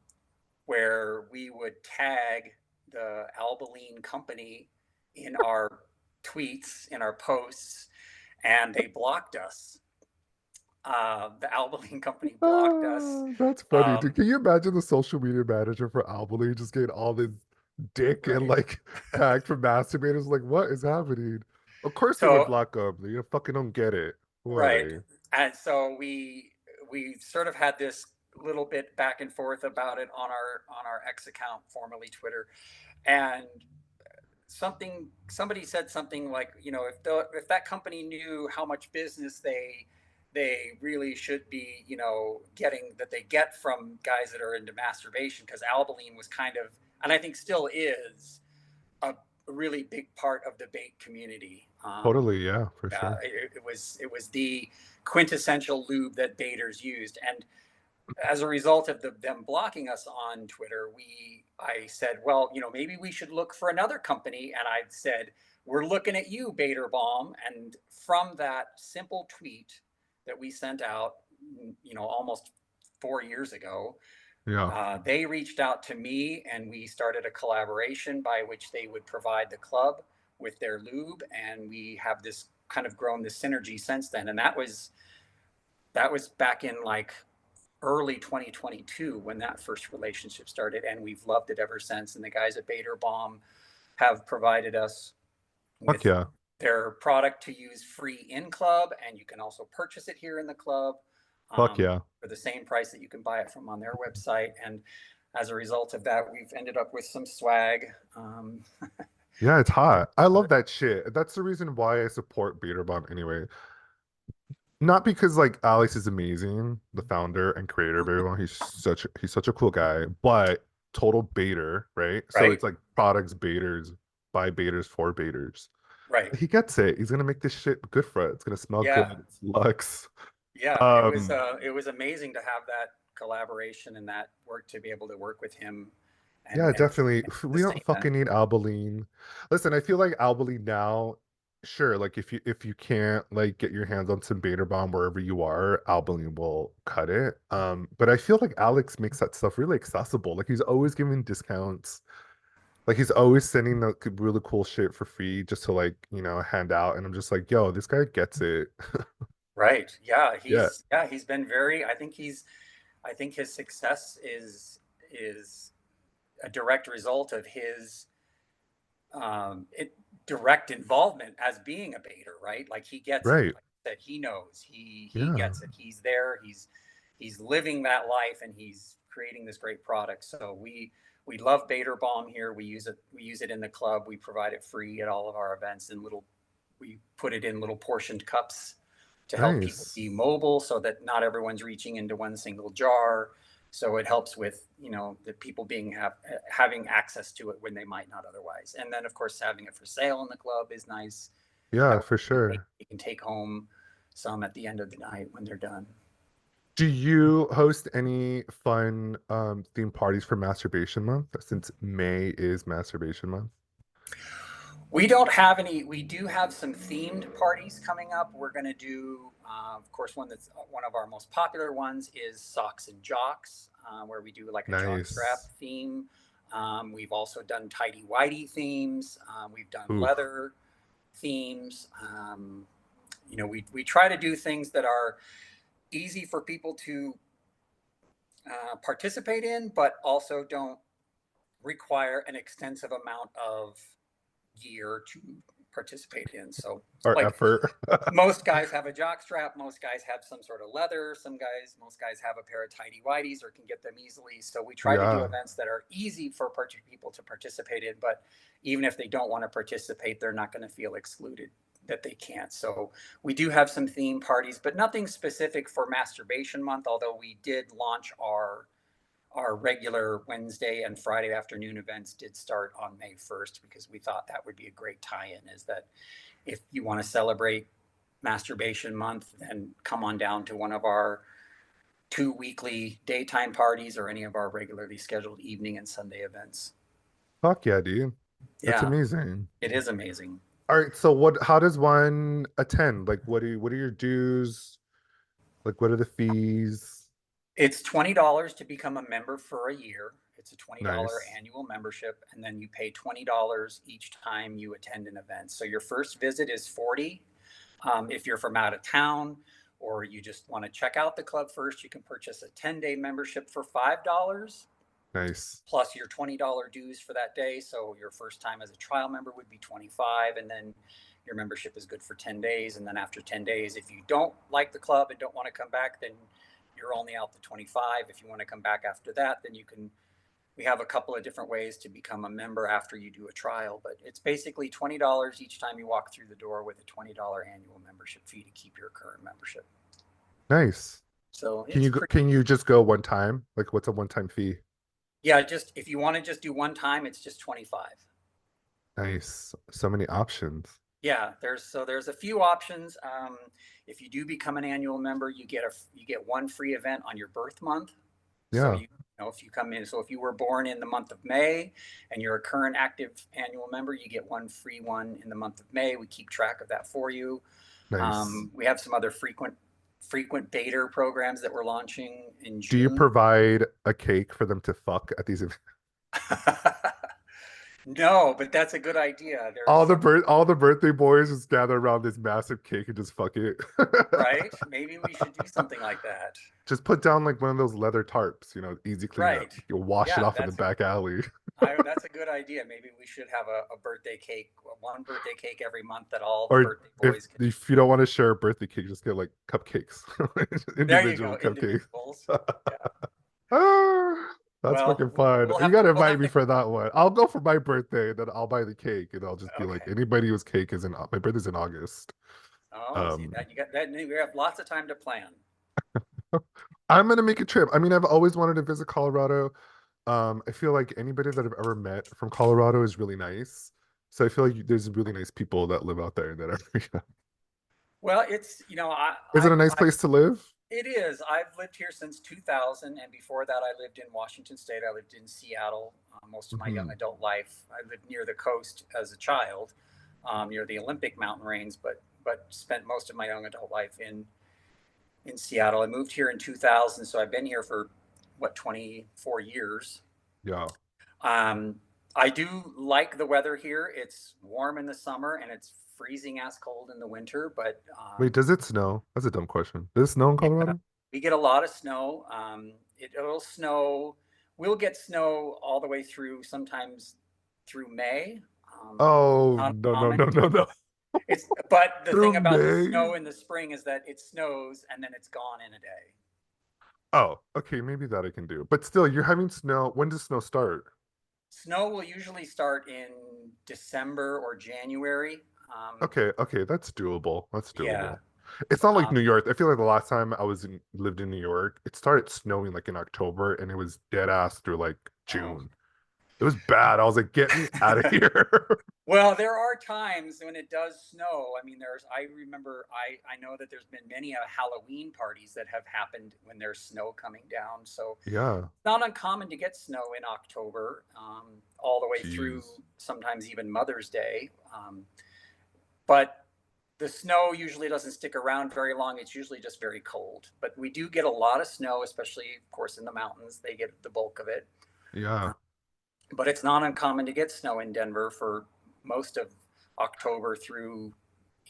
where we would tag the Albaline company in our tweets, in our posts, and they blocked us. The Albaline company blocked us.
Ah, that's funny.
Um,
Dude, can you imagine the social media manager for Albany just getting all this dick and
right.
like tagged for masturbators? Like, what is happening? Of course they would
So
block them. You fucking don't get it. Who are
right,
they?
and so we sort of had this little bit back and forth about it on our X account, formerly Twitter, and somebody said something like, if that company knew how much business they really should be, getting that they get from guys that are into masturbation, because Albaline was kind of, and I think still is, a really big part of the bait community.
Totally, yeah, for
Yeah,
sure.
it was the quintessential lube that baiters used, and as a result of them blocking us on Twitter, I said, well, maybe we should look for another company, and I said, we're looking at you, Bader Bomb, and from that simple tweet that we sent out, almost 4 years ago,
Yeah.
they reached out to me, and we started a collaboration by which they would provide the club with their lube, and we have this kind of grown the synergy since then. And that was back in like early 2022 when that first relationship started, and we've loved it ever since. And the guys at Bader Bomb have provided us
Fuck
with
yeah.
their product to use free in club, and you can also purchase it here in the club,
Fuck yeah.
for the same price that you can buy it from on their website. And as a result of that, we've ended up with some swag.
Yeah, it's hot. I love that shit. That's the reason why I support Beater Bomb anyway. Not because like Alex is amazing, the founder and creator of everyone. He's such a cool guy, but total baiter, right? So
Right,
it's like products baiters by baiters for baiters.
right.
He gets it. He's gonna make this shit good for it. It's gonna smell
Yeah,
good. It's luxe.
yeah.
Um,
It was amazing to have that collaboration and that work, to be able to work with him.
Yeah,
and
definitely.
the
We don't
same then.
fucking need Albaline. Listen, I feel like Albaline now, sure, like if you can't like get your hands on some Beta Bomb wherever you are, Albaline will cut it. But I feel like Alex makes that stuff really accessible. Like he's always giving discounts. Like he's always sending the really cool shit for free just to like, hand out. And I'm just like, yo, this guy gets it.
Right. Yeah,
Yeah,
he's been very, I think his success is a direct result of his it direct involvement as being a baiter, right? Like he gets it.
right.
Like that he knows. He
Yeah,
gets it. He's there. He's living that life and he's creating this great product. So we love Baiter Balm here. We use it in the club. We provide it free at all of our events in little we put it in little portioned cups to help people
nice.
be mobile so that not everyone's reaching into one single jar. So it helps with the people having access to it when they might not otherwise. And then of course having it for sale in the club is nice.
Yeah,
That way
for sure.
you can take home some at the end of the night when they're done.
Do you host any fun theme parties for Masturbation Month since May is Masturbation Month?
We don't have any. We do have some themed parties coming up. We're going to do, of course, one that's one of our most popular ones is Socks and Jocks, where we do like a jock strap
Nice.
theme. We've also done tidy whitey themes. We've done
Ooh.
leather themes. We try to do things that are easy for people to participate in, but also don't require an extensive amount of gear to participate in. So,
Our
like
effort.
most guys have a jock strap, most guys have some sort of leather, most guys have a pair of tidy whities or can get them easily. So we try to do
Yeah.
events that are easy for people to participate in, but even if they don't want to participate, they're not going to feel excluded that they can't. So we do have some theme parties, but nothing specific for Masturbation Month, although we did launch our regular Wednesday and Friday afternoon events did start on May 1st because we thought that would be a great tie-in, is that if you want to celebrate Masturbation Month, then come on down to one of our 2 weekly daytime parties or any of our regularly scheduled evening and Sunday events.
Fuck yeah, dude. That's
Yeah,
amazing.
it is amazing.
All right, so how does one attend? Like what are your dues? Like what are the fees?
It's $20 to become a member for a year. It's a $20
Nice.
annual membership, and then you pay $20 each time you attend an event. So your first visit is 40. If you're from out of town or you just want to check out the club first, you can purchase a 10-day membership for $5
Nice.
plus your $20 dues for that day. So your first time as a trial member would be 25, and then your membership is good for 10 days. And then after 10 days, if you don't like the club and don't want to come back, then you're only out the 25. If you want to come back after that, then we have a couple of different ways to become a member after you do a trial, but it's basically $20 each time you walk through the door with a $20 annual membership fee to keep your current membership.
Nice.
So
Can
it's
you
pretty,
can you just go one time? Like what's a one-time fee?
yeah, just if you want to just do one time, it's just 25.
Nice. So many options.
Yeah, there's a few options. If you do become an annual member, you get one free event on your birth month. So
Yeah.
you know if you come in, so if you were born in the month of May and you're a current active annual member, you get one free one in the month of May. We keep track of that for you.
Nice.
We have some other frequent baiter programs that we're launching in
Do you
June.
provide a cake for them to fuck at these events?
No, but that's a good idea. There's
All the birthday boys just gather around this massive cake and just fuck it.
right. Maybe we should do something like that.
Just put down like one of those leather tarps, easy cleanup.
Right.
You'll wash it
Yeah,
off in the back alley.
that's a good idea. Maybe we should have a birthday cake, one birthday cake every month that all the
Or
birthday
if
boys can.
if you don't want to share a birthday cake, just get like cupcakes.
There you
Individual
go,
cupcakes.
individuals. Yeah.
Ah, that's
Well,
fucking fun.
we'll
You
have
gotta
we'll
invite
have
me
to.
for that one. I'll go for my birthday, then I'll buy the cake, and I'll just be like,
Okay.
anybody whose cake is in my birthday's in August.
Oh, see
Um,
that you got that. We have lots of time to plan.
I'm gonna make a trip. I mean, I've always wanted to visit Colorado. I feel like anybody that I've ever met from Colorado is really nice. So I feel like there's really nice people that live out there that are.
Well, it's
Is it a nice place to live?
It is. I've lived here since 2000, and before that, I lived in Washington State. I lived in Seattle most of my young
Hmm.
adult life. I lived near the coast as a child, near the Olympic mountain range, but spent most of my young adult life in Seattle. I moved here in 2000, so I've been here for what 24 years.
Yeah.
Um, I do like the weather here. It's warm in the summer and it's freezing ass cold in the winter, but
Wait, does it snow? That's a dumb question. Does it snow in
yeah,
Colorado?
we get a lot of snow. It'll snow. We'll get snow all the way through, sometimes through May.
Oh,
Not
no, no,
common.
no, no, no.
But the
Through
thing about the
May?
snow in the spring is that it snows and then it's gone in a day.
Oh, okay, maybe that I can do. But still, you're having snow. When does snow start?
Snow will usually start in December or January.
Okay, okay, that's doable. That's
Yeah.
doable. It's not like
Um,
New York. I feel like the last time lived in New York, it started snowing like in October and it was dead ass through like
oh.
June. It was bad. I was like, get me out of here.
Well, there are times when it does snow. I mean, I remember, I know that there's been many Halloween parties that have happened when there's snow coming down. So
Yeah.
it's not uncommon to get snow in October, all the way through
Jeez.
sometimes even Mother's Day. But the snow usually doesn't stick around very long. It's usually just very cold. But we do get a lot of snow, especially, of course, in the mountains. They get the bulk of it.
Yeah.
But it's not uncommon to get snow in Denver for most of October through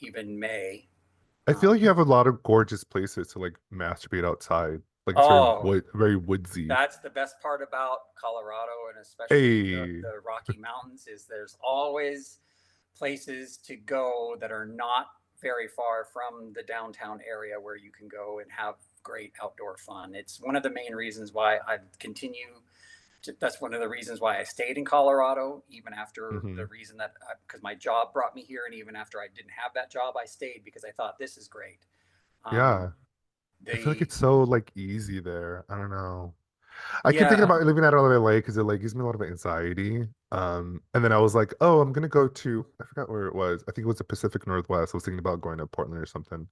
even May.
I feel
Um,
like you have a lot of gorgeous places to like masturbate outside. Like it's
oh,
very woodsy.
that's the best part about Colorado, and especially
Hey.
the Rocky Mountains, is there's always places to go that are not very far from the downtown area where you can go and have great outdoor fun. It's one of the main reasons why I continue that's one of the reasons why I stayed in Colorado, even after the
Hmm.
reason that because my job brought me here, and even after I didn't have that job, I stayed because I thought this is great. Um,
Yeah. I feel like
the
it's so like easy there. I don't know. I keep thinking
Yeah,
about living out of LA because it like gives me a lot of anxiety. And then I was like, oh, I'm gonna go to I forgot where it was. I think it was the Pacific Northwest. I was thinking about going to Portland or something.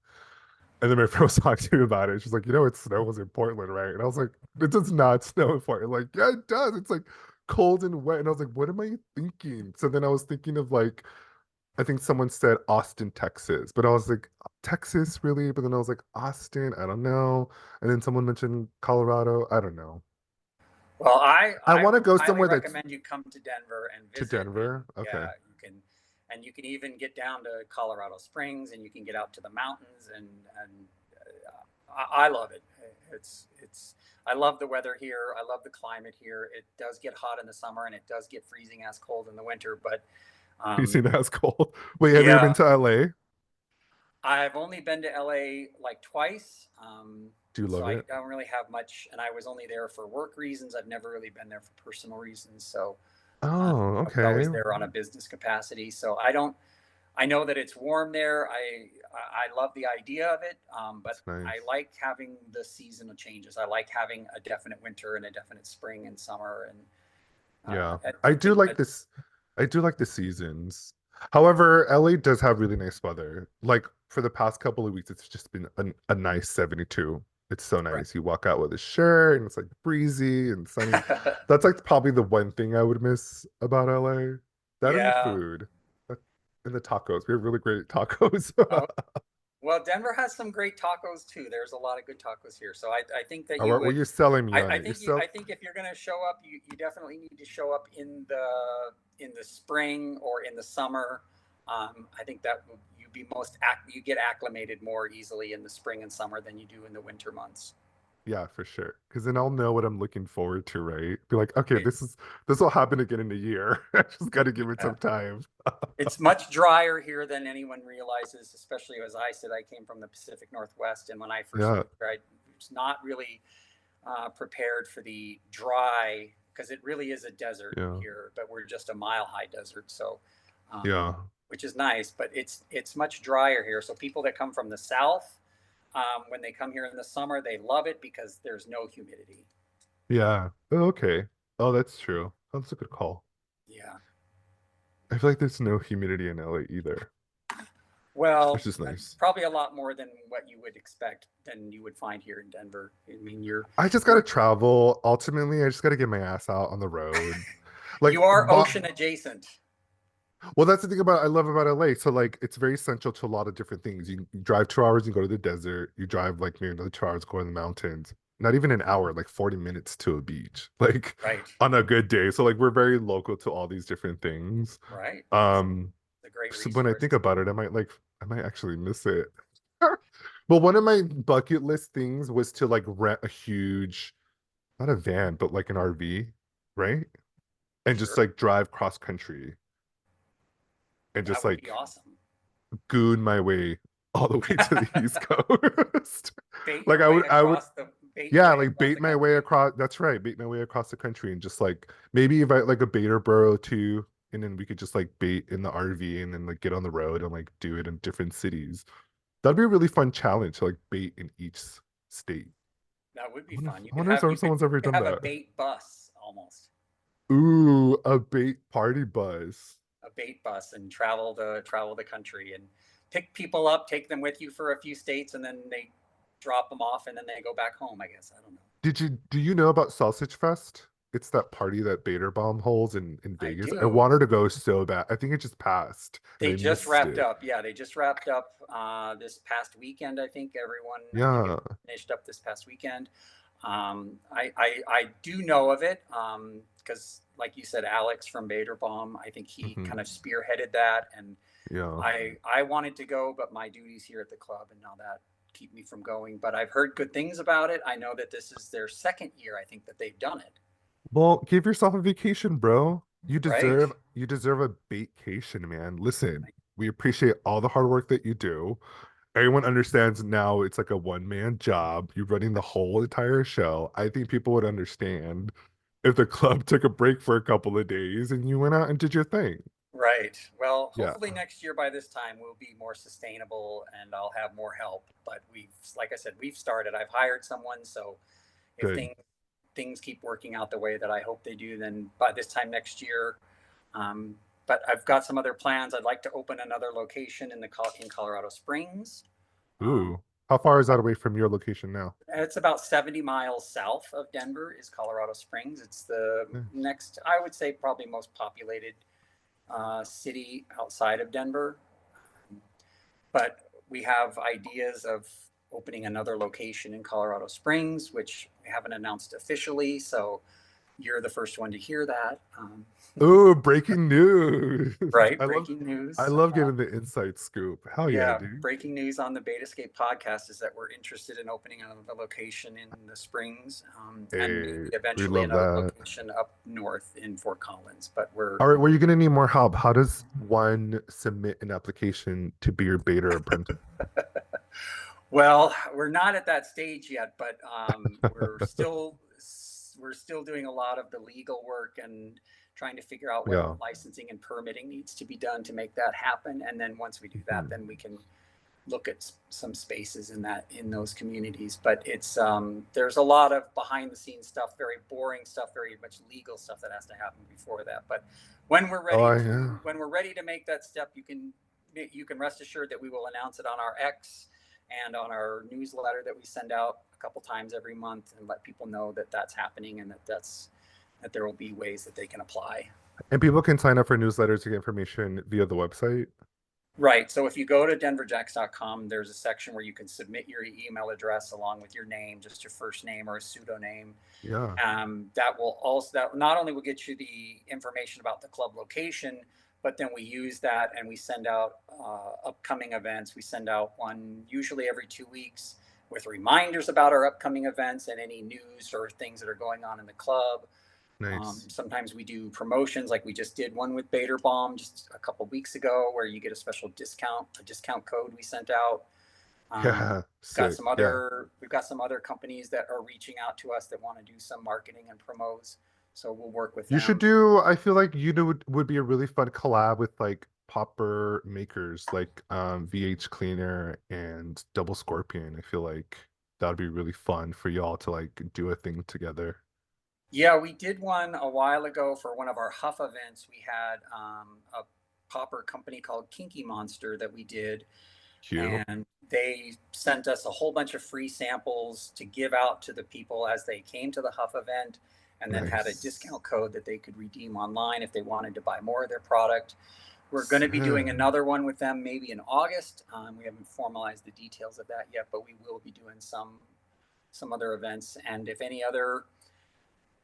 And then my friend was talking to me about it. She's like, you know, it snows in Portland, right? And I was like, it does not snow in Portland. Like, yeah, it does. It's like cold and wet. And I was like, what am I thinking? So then I was thinking of like, I think someone said Austin, Texas, but I was like, Texas, really? But then I was like, Austin, I don't know. And then someone mentioned Colorado. I don't know.
well,
I
I
want to
would
go
highly
somewhere that's
recommend you come to Denver and
to
visit. And
Denver.
yeah,
Okay.
you can even get down to Colorado Springs, and you can get out to the mountains, and I love it. It's I love the weather here. I love the climate here. It does get hot in the summer, and it does get freezing ass cold in the winter. But
You
um,
see that's cold. Wait, have you ever been
yeah,
to LA?
I've only been to LA like twice.
Do you
So
love
I
it?
don't really have much, and I was only there for work reasons. I've never really been there for personal reasons. So
Oh,
I was always
okay.
there on a business capacity. So I don't. I know that it's warm there. I love the idea of it, but
That's
I
nice.
like having the seasonal changes. I like having a definite winter and a definite spring and summer, and
Yeah.
I
I do
think
like
that
this. I do like the seasons. However, LA does have really nice weather. Like for the past couple of weeks, it's just been a nice 72. It's so
right.
nice. You walk out with a shirt and it's like breezy and sunny. That's like probably the one thing I would miss about LA. That and the
Yeah.
food. That- And the tacos. We have really great tacos.
Oh, well, Denver has some great tacos too. There's a lot of good tacos here. So I think that
All
you
right, well,
would.
you're selling me on it.
I think if you're going to show up, you definitely need to show up in the spring or in the summer. I think that you be you get acclimated more easily in the spring and summer than you do in the winter months.
Yeah, for sure. Because then I'll know what I'm looking forward to, right? Be like, okay,
Right.
this will happen again in a year. I just got to give it
Yeah.
some time.
It's much drier here than anyone realizes, especially as I said, I came from the Pacific Northwest. And when I first
Yeah,
moved here, I was not really prepared for the dry, because it really is a desert
yeah,
here, but we're just a mile high desert. So, um,
yeah,
which is nice, but it's much drier here. So people that come from the south, when they come here in the summer, they love it because there's no humidity.
yeah. Oh, okay. Oh, that's true. Oh, that's a good call.
Yeah.
I feel like there's no humidity in LA either.
Well,
which is nice.
probably a lot more than what you would expect than you would find here in Denver. I mean,
I just gotta
you're
travel. Ultimately, I just gotta get my ass out on the road. Like,
you are ocean adjacent.
well, that's the thing about I love about LA. So like, it's very essential to a lot of different things. You drive 2 hours, you go to the desert. You drive like maybe another 2 hours, go in the mountains. Not even an hour, like 40 minutes to a beach, like
Right,
on a good day. So like, we're very local to all these different things.
right. It's
Um,
a great
so when I
resource.
think about it, I might actually miss it. But one of my bucket list things was to like rent a huge, not a van, but like an RV, right? And just
Sure,
like drive cross country and
that
just
would be
like
awesome.
goon my way all the way to the East Coast. Like
Bait your
yeah,
way
like
across
bait
the
my way
country.
across. That's right, bait my way across the country and just like maybe invite like a baiter burrow too, and then we could just like bait in the RV and then like get on the road and like do it in different cities. That'd be a really fun challenge to like bait in each state.
That would be fun.
I wonder if
You
someone's ever
could
done
have a
that.
bait bus almost.
Ooh, a bait party buzz.
A bait bus and travel the country and pick people up, take them with you for a few states, and then they drop them off and then they go back home. I guess I don't know.
Do you know about Sausage Fest? It's that party that Baderbaum holds in
I
Vegas. I
do.
wanted to go so bad. I think it just passed and
They
I
just
missed
wrapped
it.
up. Yeah, they just wrapped up this past weekend. I think
Yeah.
it finished up this past weekend. I do know of it because, like you said, Alex from Baderbaum, I think he
Hmm.
kind of spearheaded that, and
Yeah.
I wanted to go, but my duties here at the club and all that keep me from going. But I've heard good things about it. I know that this is their second year, I think, that they've done it.
Well, give yourself a vacation, bro.
Right.
You deserve a vacation, man. Listen, we appreciate all the hard work that you do. Everyone understands now it's like a one-man job. You're running the whole entire show. I think people would understand if the club took a break for a couple of days and you went out and did your thing.
Right. Well,
Yeah,
hopefully next year by this time we'll be more sustainable and I'll have more help. But like I said, we've started. I've hired someone, so if
good.
things keep working out the way that I hope they do, then by this time next year, um, but I've got some other plans. I'd like to open another location in Colorado Springs. Um,
Ooh, how far is that away from your location now?
it's about 70 miles south of Denver is Colorado Springs. It's the
Nice.
next, I would say, probably most populated city outside of Denver. But we have ideas of opening another location in Colorado Springs, which we haven't announced officially. So you're the first one to hear that.
Ooh, breaking news.
Right, breaking
I
news.
love giving the inside scoop. Hell yeah,
Yeah,
dude.
breaking news on the Bate Escape podcast is that we're interested in opening another location in the Springs, and maybe
Hey, we
eventually
love
another
that.
location up north in Fort Collins. But we're
All right, well, you're gonna need more help. How does one submit an application to be your beta apprentice?
well, we're not at that stage yet, but we're still doing a lot of the legal work and trying to figure out what
Yeah.
licensing and permitting needs to be done to make that happen. And then once we do that,
Mhm.
then we can look at some spaces in those communities. But it's there's a lot of behind the scenes stuff, very boring stuff, very much legal stuff that has to happen before that. But
Oh, yeah.
when we're ready to make that step, you can rest assured that we will announce it on our X and on our newsletter that we send out a couple times every month and let people know that that's happening and that there will be ways that they can apply.
And people can sign up for newsletters to get information via the website.
Right. So if you go to denverjacks.com, there's a section where you can submit your email address along with your name, just your first name or a pseudonym.
Yeah.
That not only will get you the information about the club location, but then we use that and we send out upcoming events. We send out one usually every 2 weeks with reminders about our upcoming events and any news or things that are going on in the club.
Nice.
Sometimes we do promotions, like we just did one with Bader Bomb just a couple weeks ago, where you get a discount code we sent out.
Yeah. Sick. Yeah.
We've got some other companies that are reaching out to us that want to do some marketing and promos. So we'll work with
You should
them.
do, I feel like would be a really fun collab with like popper makers like VH Cleaner and Double Scorpion. I feel like that would be really fun for y'all to like do a thing together.
Yeah, we did one a while ago for one of our Huff events. We had popper company called Kinky Monster that we did,
Cute.
and they sent us a whole bunch of free samples to give out to the people as they came to the Huff event, and then had a
Nice.
discount code that they could redeem online if they wanted to buy more of their product. We're going to be doing
Sick.
another one with them maybe in August. We haven't formalized the details of that yet, but we will be doing some other events. And if any other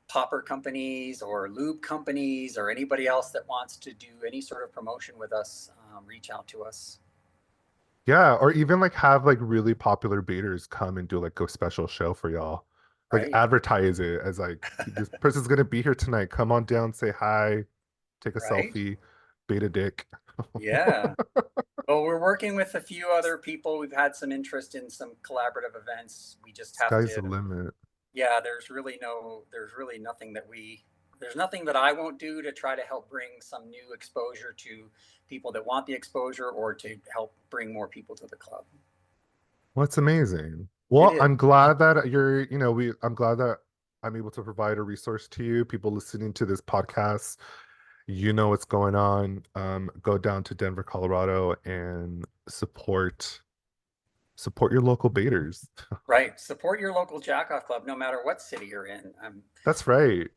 popper companies or lube companies or anybody else that wants to do any sort of promotion with us, reach out to us.
Yeah, or even like have like really popular baiters come and do like a special show for y'all. Like
Right.
advertise it as like this person's gonna be here tonight. Come on down, say hi, take a
Right.
selfie, bait a dick.
Yeah. Well, we're working with a few other people. We've had some interest in some collaborative events. We just have
Sky's
to,
the limit.
yeah, there's really nothing there's nothing that I won't do to try to help bring some new exposure to people that want the exposure or to help bring more people to the club.
Well, it's amazing.
It
Well,
is.
I'm glad that I'm glad that I'm able to provide a resource to you, people listening to this podcast. You know what's going on. Go down to Denver, Colorado and support your local baiters.
Right. Support your local jack-off club, no matter what city you're in.
That's right.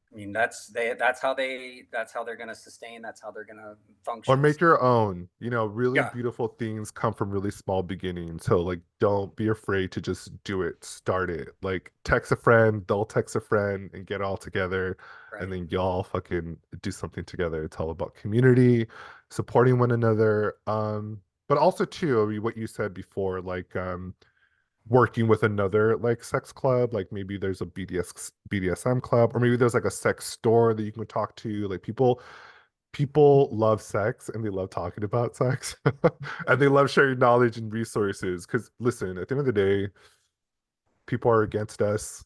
I mean, that's how they're going to sustain. That's how they're going to
Or
function.
make your own. Really
Yeah.
beautiful things come from really small beginnings. So like don't be afraid to just do it. Start it. Like text a friend, they'll text a friend and get all together and
Right.
then y'all fucking do something together. It's all about community, supporting one another. But also too, I mean, what you said before, like working with another like sex club, like maybe there's a BDSM club, or maybe there's like a sex store that you can talk to. Like people love sex and they love talking about sex and
Right.
they love sharing knowledge and resources because listen, at the end of the day, people are against us.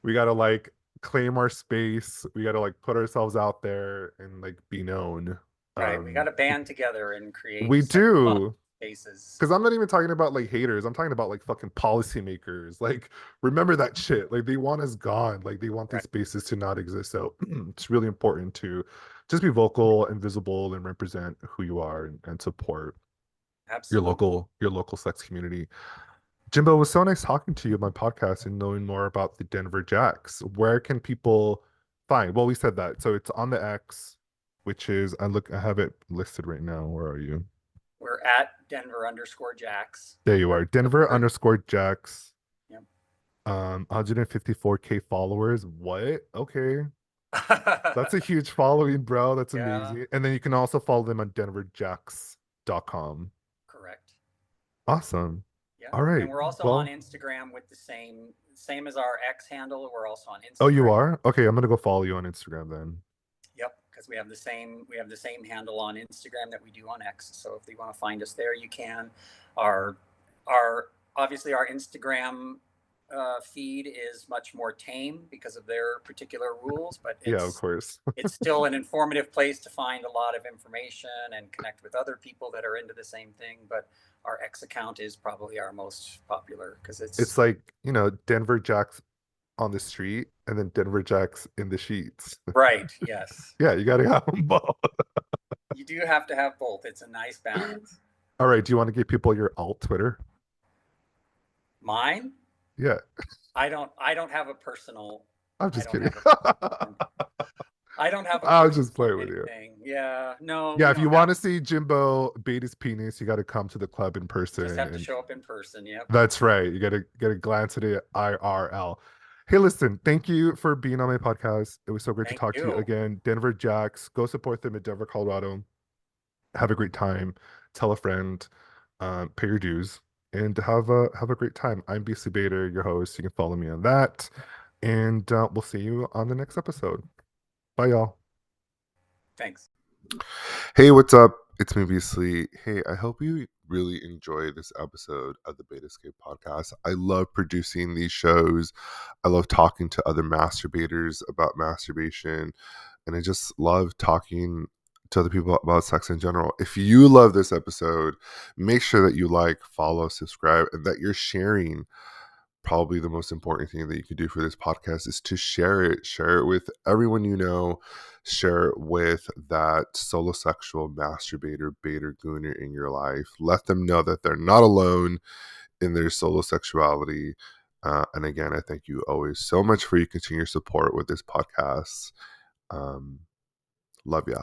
We got to like claim our space. We got to like put ourselves out there and like be known.
Right. We got
um
to band together and create
we
safe
do.
spaces.
Because I'm not even talking about like haters. I'm talking about like fucking policymakers. Like, remember that shit. Like, they want us gone. Like, they want these
Right.
spaces to not exist. So it's really important to just be vocal and visible and represent who you are and support
Absolutely.
your local sex community. Jimbo, it was so nice talking to you on my podcast and knowing more about the Denver Jacks. Where can people find? Well, we said that. So it's on the X, which is I have it listed right now. Where are you?
We're at Denver_Jacks.
There you
We're
are. Denver
we're
underscore Jacks.
yep.
154K followers. What? Okay. That's a huge following, bro. That's
Yeah,
amazing. And then you can also follow them on denverjacks.com.
correct.
Awesome.
Yep.
All
And
right.
we're also on
Well,
Instagram with the same as our X handle. We're also on
oh, you
Instagram.
are? Okay, I'm gonna go follow you on Instagram then.
Yep, because we have the same handle on Instagram that we do on X. So if you want to find us there, you can. Our our obviously our Instagram feed is much more tame because of their particular rules, but
Yeah, of course.
it's still an informative place to find a lot of information and connect with other people that are into the same thing. But our X account is probably our most popular because it's
It's like, Denver Jacks on the street and then Denver Jacks in the sheets.
right. Yes,
Yeah, you gotta have them both.
you do have to have both. It's a nice balance.
All right, do you want to give people your alt Twitter?
Mine,
Yeah,
I don't have a personal.
I'm
I
just
don't
kidding.
have a personal. I don't have a
I was just
personal
playing with you.
anything. Yeah, no,
Yeah,
we
if you
don't
want
have.
to see Jimbo bait his penis, you got to come to the club in
You just
person,
have to
and
show up in person. Yep.
that's right. You got to get a glance at it IRL. Hey, listen, thank you for being on my podcast. It was so great to
Thank
talk to you
you.
again. Denver Jacks, go support them in Denver, Colorado. Have a great time. Tell a friend. Pay your dues, and have a great time. I'm BC Bader, your host. You can follow me on that, and we'll see you on the next episode. Bye, y'all.
Thanks.
Hey, what's up? It's me, Beasley. Hey, I hope you really enjoy this episode of the Bate Escape podcast. I love producing these shows. I love talking to other masturbators about masturbation. And I just love talking to other people about sex in general. If you love this episode, make sure that you like, follow, subscribe, and that you're sharing probably the most important thing that you can do for this podcast is to share it with everyone you know, share it with that solo sexual masturbator, baiter, gooner in your life. Let them know that they're not alone in their solo sexuality. And again, I thank you always so much for your continued support with this podcast. Love ya.